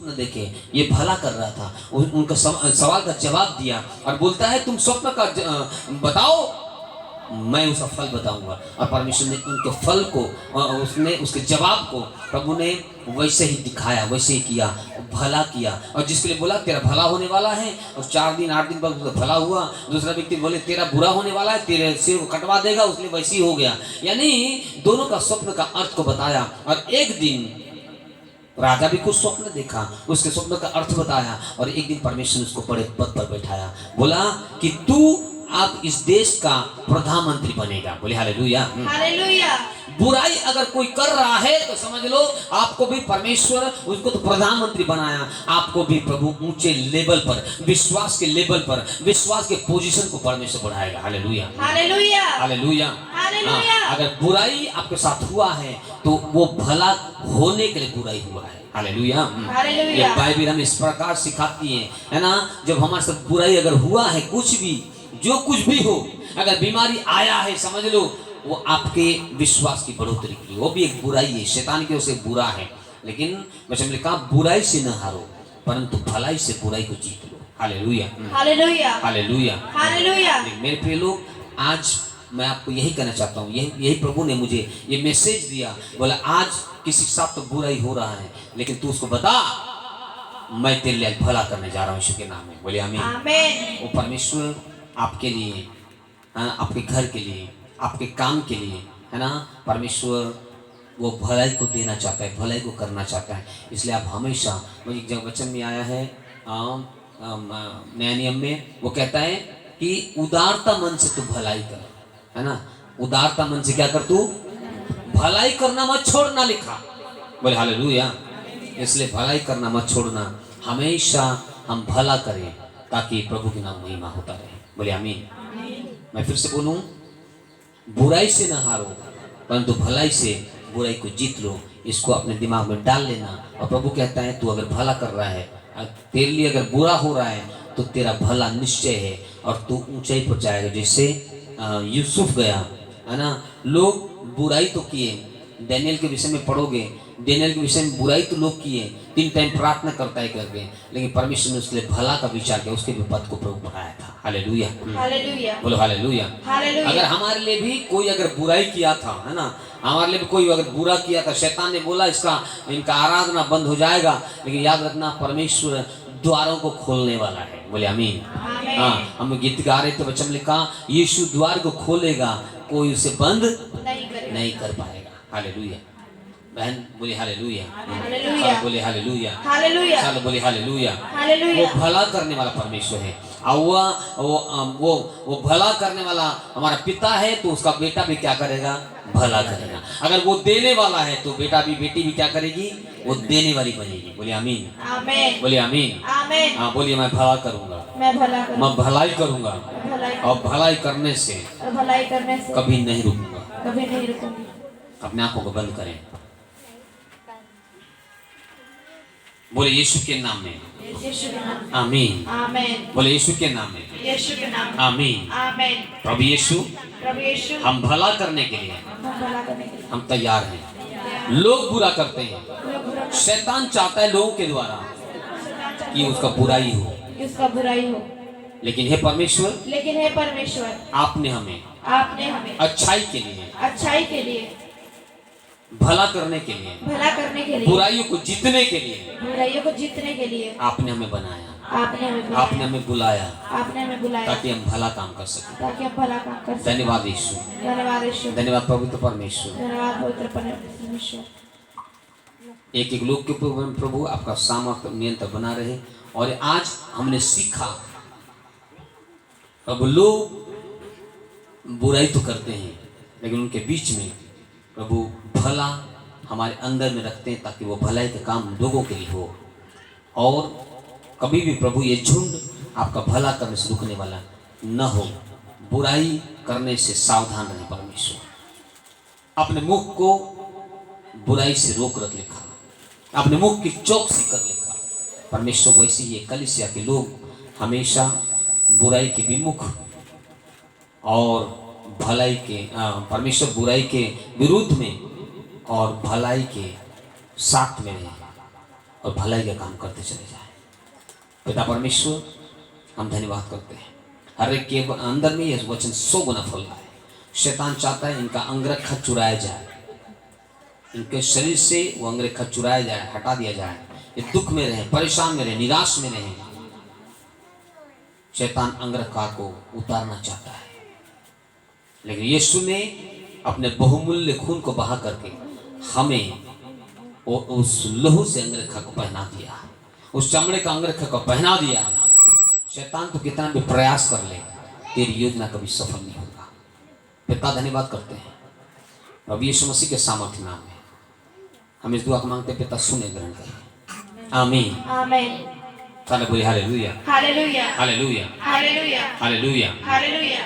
स्वप्न देखे, ये भला कर रहा था, उनका सवाल का जवाब दिया और बोलता है तुम स्वप्न का बताओ, मैं उसका फल बताऊंगा। और परमेश्वर ने उनके फल को, उसने उसके जवाब को प्रभु ने वैसे ही दिखाया, वैसे ही किया, भला किया। और जिसके लिए बोला तेरा भला होने वाला है, और 4 दिन 8 दिन बाद भला हुआ। दूसरा व्यक्ति बोले तेरा बुरा होने वाला है, तेरे सिर को कटवा देगा, उसके लिए वैसे ही हो गया। यानी दोनों का स्वप्न का अर्थ को बताया। और एक दिन राजा भी कुछ स्वप्न देखा, उसके स्वप्न का अर्थ बताया। और एक दिन परमेश्वर ने उसको बड़े पद पर बैठाया, बोला कि तू आप इस देश का प्रधानमंत्री बनेगा। बोले हालेलुया, हालेलुया। बुराई अगर कोई कर रहा है तो समझ लो आपको भी परमेश्वर, उसको तो प्रधानमंत्री बनाया, आपको भी प्रभु ऊंचे लेवल पर, विश्वास के लेवल पर, विश्वास के पोजीशन को परमेश्वर बढ़ाएगा। Hallelujah, hallelujah, hallelujah, hallelujah. अगर बुराई आपके साथ हुआ है तो वो भला होने के लिए बुराई हुआ है। हालेलुया, ये बाइबल हमें इस प्रकार सिखाती है ना। जब हमारे साथ बुराई अगर हुआ है, कुछ भी, जो कुछ भी हो, अगर बीमारी आया है, समझ लो वो आपके विश्वास की बढ़ोतरी के लिए, वो भी एक बुराई है, शैतान की ओर से बुरा है। लेकिन वचन में कहा बुराई से न हारो, परंतु भलाई से बुराई को जीत लो। Hallelujah, hallelujah, hallelujah, hallelujah. मेरे प्रिय लोग, आज मैं आपको यही कहना चाहता हूँ, यही प्रभु ने मुझे ये मैसेज दिया। बोला आज किसी के साथ तो बुराई हो रहा है, लेकिन तू उसको बता मैं तेरे लिए भला करने जा रहा हूँ यीशु के नाम में। बोले आमीन। वो परमेश्वर आपके लिए, आपके घर के लिए, आपके काम के लिए, है ना, परमेश्वर वो भलाई को देना चाहता है, भलाई को करना चाहता है। इसलिए आप हमेशा, मुझे जब वचन में आया है नया नियम में, वो कहता है कि उदारता मन से तू भलाई कर, है ना, उदारता मन से क्या कर, तू भलाई करना मत छोड़ना, लिखा। बोले हालेलुया। इसलिए भलाई करना मत छोड़ना, हमेशा हम भला करें ताकि प्रभु के नाम महिमा होता रहे। बोले आमीन। मैं फिर से बोलूं, बुराई से न हारो, परंतु भलाई से बुराई को जीत लो। इसको अपने दिमाग में डाल लेना। और प्रभु कहता है तू अगर भला कर रहा है, तेरे लिए अगर बुरा हो रहा है तो तेरा भला निश्चय है और तू ऊंचाई पर जाएगा। जैसे यूसुफ गया, है ना, लोग बुराई तो किए, डैनियल के विषय में पढ़ोगे, डैनियल के विषय में बुराई तो लोग किए, 3 टाइम प्रार्थना करता है करके, लेकिन परमेश्वर ने उसके लिए भला का विचार किया, उसके भी पद को प्रभु बढ़ाया था। हालेलुया, हालेलुया, बोलो हालेलुया, हालेलुया। अगर हमारे लिए भी कोई अगर बुराई किया था, है ना, हमारे लिए भी कोई अगर बुरा किया था, शैतान ने बोला इनका आराधना बंद हो जाएगा, लेकिन याद रखना परमेश्वर द्वारों को खोलने वाला है। बोले आमीन। हाँ, हम गीत गा रहे थे, वचन लिखा यीशु द्वार को खोलेगा, कोई उसे बंद नहीं कर पाएगा। हालेलुया, बहन बोले हालेलुया, हालेलुया, बोले हालेलुया, हालेलुया, चलो बोले हालेलुया। हालेलुया। वो भला करने वाला परमेश्वर है, और वो भला करने वाला हमारा पिता है, तो उसका बेटा भी क्या करेगा, भला करेगा। अगर वो देने वाला है तो बेटा भी, बेटी भी क्या करेगी, वो देने वाली बनेगी। बोले आमीन, आमीन, बोले आमीन, आमीन। हाँ बोलिए मैं भला करूंगा, मैं भलाई करूंगा, और भलाई करने से कभी नहीं रुकूंगा। अपने आंखों को बंद करें, बोले यीशु के नाम में आमीन, आमीन। बोले यीशु के नाम में आमीन, आमीन। प्रभु यीशु, हम भला करने के लिए हम तैयार हैं। लोग बुरा करते हैं, शैतान चाहता है लोगों के द्वारा कि उसका बुराई हो, लेकिन हे परमेश्वर, आपने हमें अच्छाई के लिए, भला करने के लिए, बुराइयों को जीतने के लिए आपने हमें बनाया, आपने हमें बुलाया, ताकि हम भला काम कर सकें। धन्यवाद यीशु, धन्यवाद पवित्र परमेश्वर। एक एक लोग के ऊपर प्रभु आपका सामर्थ्य नियंत्रण बना रहे। और आज हमने सीखा, प्रभु लोग बुराई तो करते हैं, लेकिन उनके बीच में प्रभु भला हमारे अंदर में रखते हैं, ताकि वो भलाई का काम लोगों के लिए हो। और कभी भी प्रभु ये झुंड आपका भला करने से रुकने वाला न हो। बुराई करने से सावधान रहे परमेश्वर। अपने मुख को बुराई से रोक रख लिखा, अपने मुख की चौकसी कर लिखा परमेश्वर। वैसे ही कलीसिया के लोग हमेशा बुराई के विमुख और भलाई के, परमेश्वर बुराई के विरुद्ध में और भलाई के साथ में रहे। और भलाई का काम करते चले जाए। पिता परमेश्वर, हम धन्यवाद करते हैं, हर एक के अंदर में यह वचन 100 गुना फल रहा है। शैतान चाहता है इनका अंगरखा चुराया जाए, इनके शरीर से वो अंगरखा चुराया जाए, हटा दिया जाए, ये दुख में रहे, परेशान में रहे, निराश में रहे। शैतान अंगरखा को उतारना चाहता है, लेकिन यीशु ने अपने बहुमूल्य खून को बहा करके हमें उस लहू से अंगरखा को पहना दिया, उस चमड़े का अंगरखा को पहना दिया। शैतान तो कितना भी प्रयास कर ले, तेरी योजना कभी सफल नहीं होगा। पिता धन्यवाद करते हैं प्रभु यीशु मसीह के सामर्थ्य नाम में हम इस दुआ को मांगते, पिता सुने, ग्रहण करें, आमीन आमीन। सारे बोले hallelujah, hallelujah, hallelujah, hallelujah, hallelujah. Hallelujah.